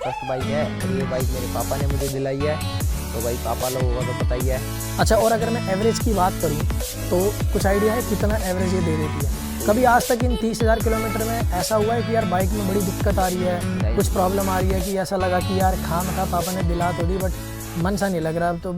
First bike है और ये बाइक मेरे पापा ने मुझे दिलाई है। तो भाई पापा लोगों को तो पता ही है। अच्छा, और अगर मैं एवरेज की बात करूं तो कुछ आइडिया है कितना एवरेज ये दे देती है? कभी आज तक इन 30,000 किलोमीटर में ऐसा हुआ है कि यार बाइक में बड़ी दिक्कत आ रही है, कुछ प्रॉब्लम आ रही है कि ऐसा लगा कि यार खामखा पापा ने दिला तो दी बट मन सा नहीं लग रहा अब तो?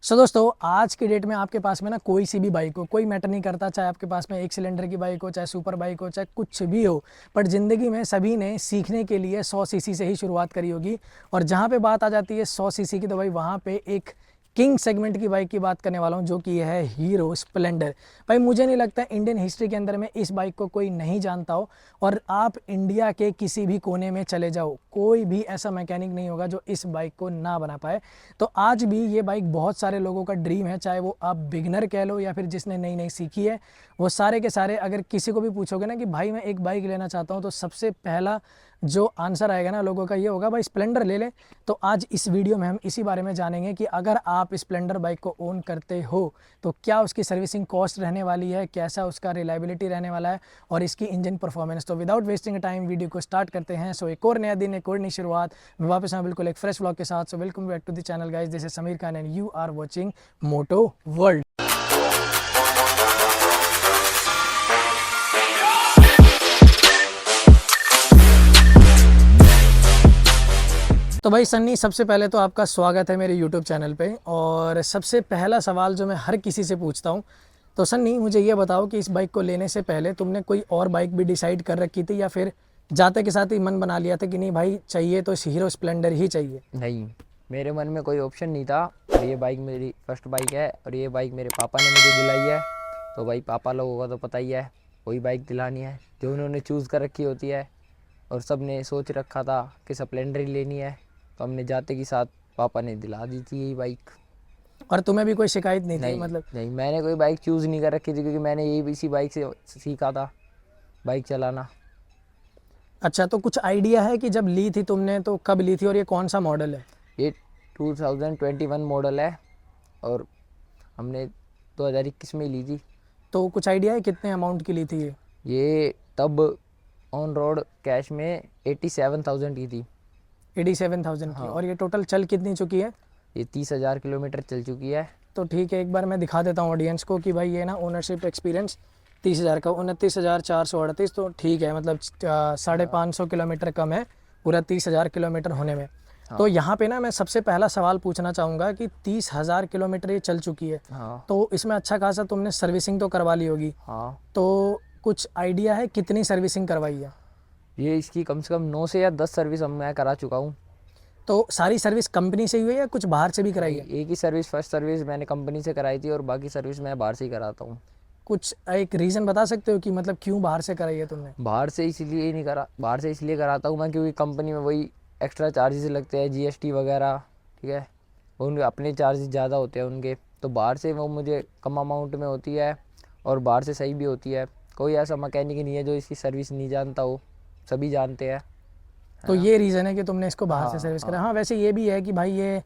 सो दोस्तों, आज की डेट में आपके पास में ना कोई सी भी बाइक हो, कोई मैटर नहीं करता, चाहे आपके पास में 1 सिलेंडर की बाइक हो, चाहे सुपर बाइक हो, चाहे कुछ भी हो, बट ज़िंदगी में सभी ने सीखने के लिए 100 सीसी से ही शुरुआत करी होगी। और जहाँ पे बात आ जाती है 100 सीसी की, तो भाई वहाँ पे एक किंग सेगमेंट की बाइक की बात करने वाला हूँ, जो कि है हीरो स्प्लेंडर। भाई मुझे नहीं लगता इंडियन हिस्ट्री के अंदर में इस बाइक को कोई नहीं जानता हो। और आप इंडिया के किसी भी कोने में चले जाओ, कोई भी ऐसा मैकेनिक नहीं होगा जो इस बाइक को ना बना पाए। तो आज भी ये बाइक बहुत सारे लोगों का ड्रीम है, चाहे वो आप बिगनर कह लो या फिर जिसने नई नई सीखी है, वो सारे के सारे अगर किसी को भी पूछोगे ना कि भाई मैं एक बाइक लेना चाहता हूँ, तो सबसे पहला जो आंसर आएगा ना लोगों का ये होगा भाई स्प्लेंडर ले ले। तो आज इस वीडियो में हम इसी बारे में जानेंगे कि अगर आप स्प्लेंडर बाइक को ओन करते हो तो क्या उसकी सर्विसिंग कॉस्ट रहने वाली है, कैसा उसका रिलायबिलिटी रहने वाला है और इसकी इंजन परफॉर्मेंस। तो विदाउट वेस्टिंग टाइम वीडियो को स्टार्ट करते हैं। सो एक और नया दिन, एक और नई शुरुआत, मैं वापस आऊँ बिल्कुल एक फ्रेश व्लॉग के साथ। So welcome back to the channel guys, this is Sameer Khan and you are watching Moto World. तो भाई सन्नी, सबसे पहले तो आपका स्वागत है मेरे YouTube चैनल पे। और सबसे पहला सवाल जो मैं हर किसी से पूछता हूँ, तो सन्नी मुझे ये बताओ कि इस बाइक को लेने से पहले तुमने कोई और बाइक भी डिसाइड कर रखी थी या फिर जाते के साथ ही मन बना लिया था कि नहीं भाई चाहिए तो हीरो स्प्लेंडर ही चाहिए? नहीं, मेरे मन में कोई ऑप्शन नहीं था। और ये बाइक मेरी फर्स्ट बाइक है और ये बाइक मेरे पापा ने मुझे दिलाई है। तो भाई पापा लोगों का तो पता ही है, वही बाइक दिलानी है जो उन्होंने चूज़ कर रखी होती है। और सब ने सोच रखा था कि स्प्लेंडर ही लेनी है, तो हमने जाते के साथ पापा ने दिला दी थी यही बाइक। और तुम्हें भी कोई शिकायत नहीं थी? नहीं मतलब नहीं, मैंने कोई बाइक चूज़ नहीं कर रखी थी क्योंकि मैंने यही इसी बाइक से सीखा था बाइक चलाना। अच्छा, तो कुछ आइडिया है कि जब ली थी तुमने तो कब ली थी और ये कौन सा मॉडल है? ये 2021 मॉडल है और हमने 2021 में ही ली थी। तो कुछ आइडिया है कितने अमाउंट की ली थी ये? ये तब ऑन रोड कैश में 87,000 की थी। 87,000 की। हाँ। और ये टोटल चल कितनी चुकी है? ये 30,000 किलोमीटर चल चुकी है। तो ठीक है, एक बार मैं दिखा देता हूँ ऑडियंस को कि भाई ये ना ओनरशिप एक्सपीरियंस 30,000 का 29,438। तो ठीक है, मतलब 550 किलोमीटर कम है पूरा 30,000 किलोमीटर होने में। हाँ। तो यहाँ पे ना मैं सबसे पहला सवाल पूछना चाहूँगा कि 30,000 किलोमीटर ये चल चुकी है, हाँ। तो इसमें अच्छा खासा तुमने सर्विसिंग तो करवा ली होगी। हाँ, तो कुछ आइडिया है कितनी सर्विसिंग करवाई है? ये इसकी कम से कम 9 से या 10 सर्विस मैं करा चुका हूँ। तो सारी सर्विस कंपनी से ही हुई है या कुछ बाहर से भी कराई है? एक ही सर्विस, फर्स्ट सर्विस मैंने कंपनी से कराई थी और बाकी सर्विस मैं बाहर से ही कराता हूँ। कुछ एक रीज़न बता सकते हो कि मतलब क्यों बाहर से कराई है तुमने? बाहर से इसलिए कराता हूँ मैं क्योंकि कंपनी में वही एक्स्ट्रा चार्जेस लगते हैं, जीएसटी वगैरह, ठीक है, उनके अपने चार्जेस ज़्यादा होते हैं उनके। तो बाहर से वो मुझे कम अमाउंट में होती है और बाहर से सही भी होती है। कोई ऐसा मैकेनिक नहीं है जो इसकी सर्विस नहीं जानता हो, सभी जानते हैं। तो ये रीज़न है कि तुमने इसको बाहर से सर्विस करा। हाँ। हाँ, वैसे ये भी है कि भाई ये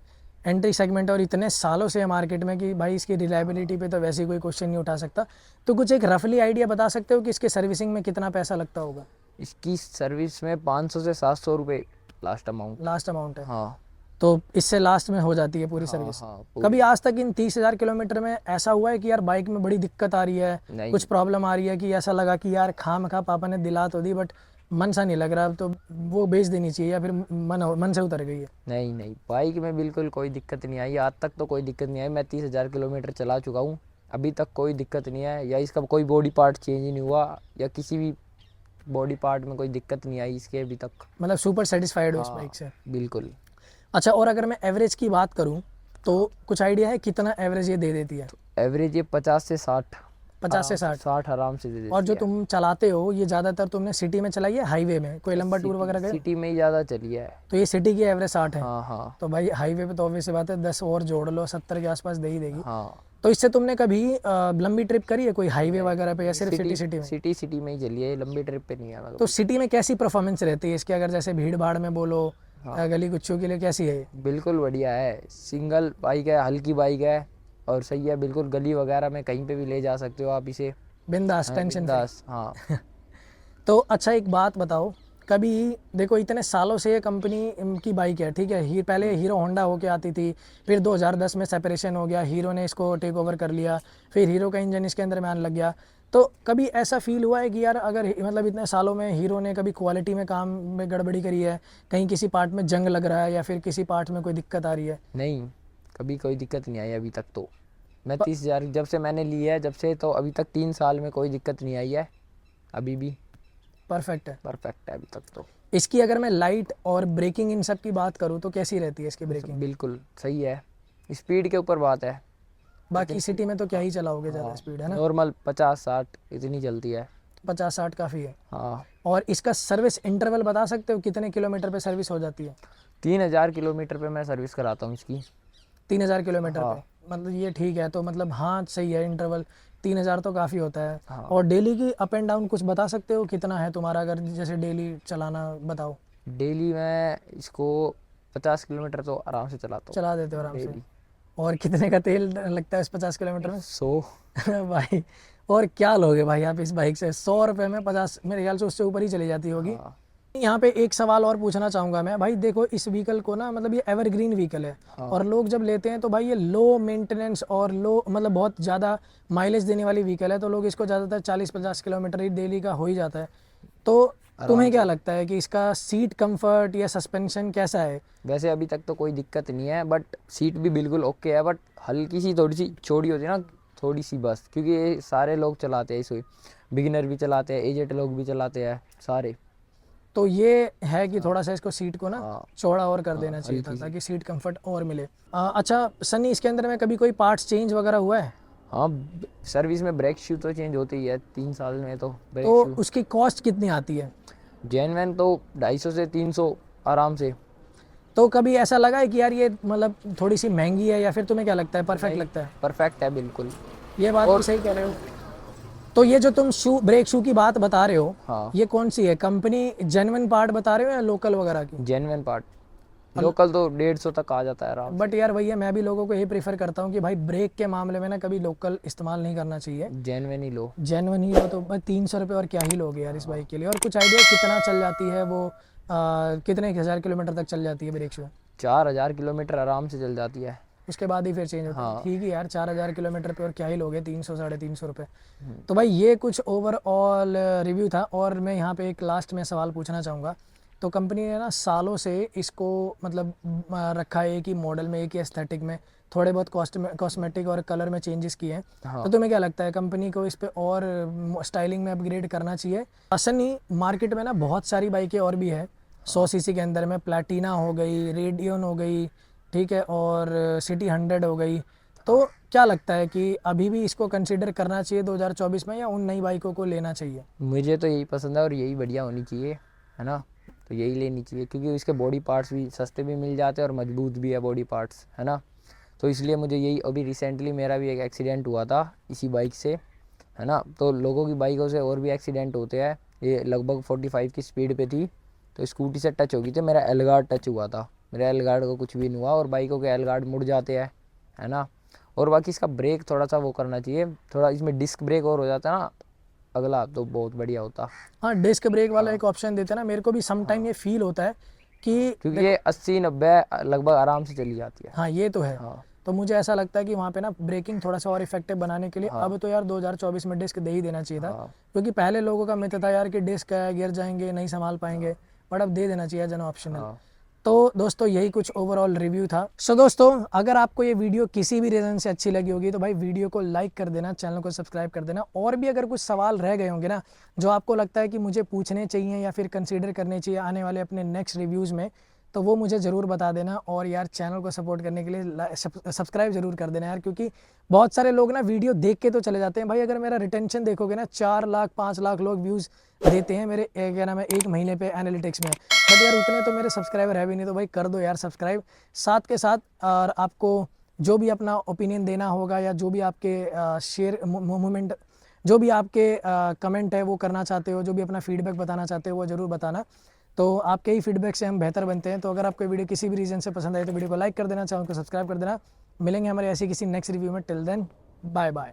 एंट्री सेगमेंट और इतने सालों से है मार्केट में कि भाई इसकी रिलायबिलिटी पे तो वैसे ही कोई क्वेश्चन नहीं उठा सकता। तो कुछ एक रफली आइडिया बता सकते हो कि इसके सर्विसिंग में कितना पैसा लगता होगा? इसकी सर्विस में 500 से 700 रुपये लास्ट अमाउंट है। हाँ। तो इससे लास्ट में हो जाती है पूरी सर्विस? हाँ, कभी आज तक इन 30,000 किलोमीटर में ऐसा हुआ है कि यार बाइक में बड़ी दिक्कत आ रही है, नहीं। कुछ प्रॉब्लम आ रही है कि ऐसा लगा कि यार खामखा पापा ने दिला तो दी बट मन सा नहीं लग रहा अब तो वो बेच देनी चाहिए, या फिर मन से उतर गई है? नहीं नहीं, बाइक में बिल्कुल कोई दिक्कत नहीं आई, आज तक तो कोई दिक्कत नहीं आई। मैं 30,000 किलोमीटर चला चुका हूँ, अभी तक कोई दिक्कत नहीं है। या इसका कोई बॉडी पार्ट चेंज नहीं हुआ या किसी भी बॉडी पार्ट में कोई दिक्कत नहीं आई इसके अभी तक। मतलब सुपर सेटिस्फाइड हो इस हाँ, बाइक से? बिल्कुल। अच्छा, और अगर मैं एवरेज की बात करूं तो कुछ आइडिया है कितना एवरेज ये दे देती है? एवरेज ये 50 से 60 50 आराम से दे देती और जो है। तुम चलाते हो ये ज़्यादातर तुमने सिटी में चलाई है, हाईवे में कोई लंबा टूर वगैरह गए? सिटी में ही ज़्यादा चली है। तो ये सिटी की एवरेज 60 है। हाँ। हाँ। तो भाई हाईवे पे तो ऑब्वियस बात है 10 और जोड़ लो, 70 के आसपास दे ही देगी। हाँ, तो इससे तुमने कभी लंबी ट्रिप करी है कोई हाईवे वगैरह पे या सिर्फ सिटी में? सिटी में ही चली है, लंबी ट्रिप पे नहीं है। तो सिटी में कैसी परफॉर्मेंस रहती है इसकी, अगर जैसे भीड़ भाड़ में बोलो, गली गुच्चों के लिए कैसी है? बिल्कुल बढ़िया है, सिंगल बाइक है, हल्की बाइक है और सही है बिल्कुल। गली वगैरह में कहीं पे भी ले जा सकते हो आप इसे बिंदास, टेंशन बिंदास। हाँ। तो अच्छा एक बात बताओ कभी देखो इतने सालों से ये कंपनी की बाइक है, ठीक है, पहले हीरो होंडा होके आती थी, फिर 2010 में सेपरेशन हो गया, हीरो ने इसको टेक ओवर कर लिया, फिर हीरो का इंजन इसके अंदर में आने लग गया। तो कभी ऐसा फील हुआ है कि यार अगर मतलब इतने सालों में हीरो ने कभी क्वालिटी में काम में गड़बड़ी करी है, कहीं किसी पार्ट में जंग लग रहा है या फिर किसी पार्ट में कोई दिक्कत आ रही है? नहीं, कभी कोई दिक्कत नहीं आई अभी तक। तो मैं 30,000 जब से मैंने लिया है, जब से, तो अभी तक 3 साल में कोई दिक्कत नहीं आई है, अभी भी परफेक्ट है। परफेक्ट है अभी तक तो। इसकी अगर मैं लाइट और ब्रेकिंग इन सब की बात करूँ तो कैसी रहती है इसकी ब्रेकिंग? बिल्कुल सही है, स्पीड के ऊपर बात है। बाकी सिटी में तो क्या ही चलाओगे, ज़्यादा स्पीड है ना, नॉर्मल 50-60 इतनी चलती है। 50-60 काफ़ी है। हाँ, और इसका सर्विस इंटरवल बता सकते हो कितने किलोमीटर पे सर्विस हो जाती है? 3000 किलोमीटर पे मैं सर्विस कराता हूँ इसकी। 3000 किलोमीटर हाँ। पे, मतलब ये ठीक है, तो मतलब हाँ सही है, इंटरवल 3000 तो काफ़ी होता है। हाँ। और डेली की अप एंड डाउन कुछ बता सकते हो कितना है तुम्हारा, अगर जैसे डेली चलाना बताओ? डेली मैं इसको 50 किलोमीटर तो आराम से चलाता हूँ। चला देते हो आराम से? डेली और कितने का तेल लगता है इस 50 किलोमीटर में? 100। भाई और क्या लोगे भाई आप इस बाइक से? 100 रुपये में 50, मेरे ख्याल से उससे ऊपर ही चली जाती होगी। हाँ। यहाँ पे एक सवाल और पूछना चाहूँगा मैं भाई, देखो इस व्हीकल को ना, मतलब ये एवरग्रीन व्हीकल है, हाँ। और लोग जब लेते हैं तो भाई ये लो मेंटेनेंस और लो मतलब बहुत ज़्यादा माइलेज देने वाली व्हीकल है, तो लोग इसको ज़्यादातर 40-50 किलोमीटर ही डेली का हो ही जाता है। तो तुम्हें क्या लगता है कि इसका सीट कंफर्ट या सस्पेंशन कैसा है? वैसे अभी तक तो कोई दिक्कत नहीं है, बट सीट भी बिल्कुल ओके है, बट हल्की सी थोड़ी सी चौड़ी होती है ना, थोड़ी सी बस, क्योंकि ये सारे लोग चलाते हैं इसे, बिगिनर भी चलाते हैं, एजेड लोग भी चलाते हैं सारे। तो ये है कि थोड़ा सा इसको सीट को ना हाँ। चौड़ा और कर देना चाहिए था, ताकि सीट कंफर्ट और मिले। अच्छा सनी, इसके अंदर में कभी कोई पार्ट्स चेंज वगैरह हुआ है? हाँ, सर्विस में ब्रेक शू तो चेंज होती ही है 3 साल में, तो ब्रेक तो शू उसकी कॉस्ट कितनी आती है? जेनवन तो 250 से 300 आराम से। तो कभी ऐसा लगा है कि यार ये मतलब थोड़ी सी महंगी है, या फिर तुम्हें क्या लगता है परफेक्ट लगता है? परफेक्ट है बिल्कुल। ये बात तो सही कह रहे हो। तो ये जो तुम शू ब्रेक शू की बात बता रहे हो, हाँ, ये कौन सी है कंपनी, जेन्युइन पार्ट बता रहे हो या लोकल वगैरह की? Genuine part. लोकल तो 150 तक आ जाता है आराम। बट यार भैया मैं भी लोगों को यही प्रीफर करता हूँ कि भाई ब्रेक के मामले में ना कभी लोकल इस्तेमाल नहीं करना चाहिए, जेनवन ही लो। जेन्युइन ही हो। तो भाई 300 रुपये और क्या ही लोगे यार इस बाइक के लिए? और कुछ आइडिया कितना चल जाती है वो, कितने हजार किलोमीटर तक चल जाती है ब्रेक शू? 4000 किलोमीटर आराम से चल जाती है। उसके बाद ही फिर चेंज होता है? हाँ। ठीक है यार, 4000 किलोमीटर पे और क्या ही लोगे, 300-350 रुपये। तो भाई ये कुछ ओवरऑल रिव्यू था, और मैं यहाँ पे एक लास्ट में सवाल पूछना चाहूँगा। तो कंपनी ने ना सालों से इसको मतलब रखा है एक ही मॉडल में, एक ही एस्थेटिक में, थोड़े बहुत कॉस्मेटिक और कलर में चेंजेस किए हैं। हाँ। तो तुम्हें क्या लगता है कंपनी को इस पे और स्टाइलिंग में अपग्रेड करना चाहिए? असल ही मार्केट में ना बहुत सारी बाइकें और भी है 100 सीसी के अंदर में, प्लैटिना हो गई, रेडियन हो गई, ठीक है, और सिटी 100 हो गई। तो क्या लगता है कि अभी भी इसको कंसीडर करना चाहिए 2024 में, या उन नई बाइकों को लेना चाहिए? मुझे तो यही पसंद है और यही बढ़िया होनी चाहिए, है ना, तो यही लेनी चाहिए, क्योंकि इसके बॉडी पार्ट्स भी सस्ते भी मिल जाते हैं और मजबूत भी है बॉडी पार्ट्स, है ना। तो इसलिए मुझे यही, अभी रिसेंटली मेरा भी एक एक्सीडेंट हुआ था इसी बाइक से, है ना, तो लोगों की बाइकों से और भी एक्सीडेंट होते हैं। ये लगभग 45 की स्पीड पे थी, तो स्कूटी से टच हो गई थी, मेरा एल गार्ड टच हुआ था, मेरे एल गार्ड को कुछ भी नहीं हुआ, और बाइकों के एल गार्ड मुड़ जाते हैं, है ना। और बाकी इसका ब्रेक थोड़ा सा वो करना चाहिए, थोड़ा इसमें डिस्क ब्रेक और हो जाता है ना अगला, तो बहुत बढ़िया होता। हाँ, डिस्क ब्रेक वाला एक ऑप्शन देते हैं ना, मेरे को भी सम टाइम ये फील होता है कि क्योंकि ये 80-90 लगभग आराम से चली जाती है। हाँ ये तो है। हाँ। तो मुझे ऐसा लगता है कि वहाँ पे ना ब्रेकिंग थोड़ा सा और इफेक्टिव बनाने के लिए हाँ। अब तो यार 2024 में डिस्क दे ही देना चाहिए था। हाँ। क्योंकि पहले लोगों का मिथ था यार कि डिस्क है, गिर जाएंगे, नहीं संभाल पाएंगे, बट अब दे देना चाहिए जन ऑप्शनल। हाँ। तो दोस्तों यही कुछ ओवरऑल रिव्यू था। सो दोस्तों अगर आपको ये वीडियो किसी भी रीज़न से अच्छी लगी होगी तो भाई वीडियो को लाइक कर देना, चैनल को सब्सक्राइब कर देना, और भी अगर कुछ सवाल रह गए होंगे ना जो आपको लगता है कि मुझे पूछने चाहिए या फिर कंसीडर करने चाहिए आने वाले अपने नेक्स्ट रिव्यूज़ में, तो वो मुझे ज़रूर बता देना। और यार चैनल को सपोर्ट करने के लिए सब्सक्राइब ज़रूर कर देना यार, क्योंकि बहुत सारे लोग ना वीडियो देख के तो चले जाते हैं। भाई अगर मेरा रिटेंशन देखोगे ना 4 लाख 5 लाख लोग व्यूज़ देते हैं मेरे क्या नाम है 1 महीने पे एनालिटिक्स में, बट यार उतने तो मेरे सब्सक्राइबर है भी नहीं। तो भाई कर दो यार सब्सक्राइब साथ के साथ। और आपको जो भी अपना ओपिनियन देना होगा या जो भी आपके शेयर मूवमेंट, जो भी आपके कमेंट है वो करना चाहते हो, जो भी अपना फीडबैक बताना चाहते हो वो ज़रूर बताना। तो आपके ही फीडबैक से हम बेहतर बनते हैं। तो अगर आपको वीडियो किसी भी रीज़न से पसंद आए तो वीडियो को लाइक कर देना, चैनल को सब्सक्राइब कर देना। मिलेंगे हमारे ऐसी किसी नेक्स्ट रिव्यू में। Till then bye bye.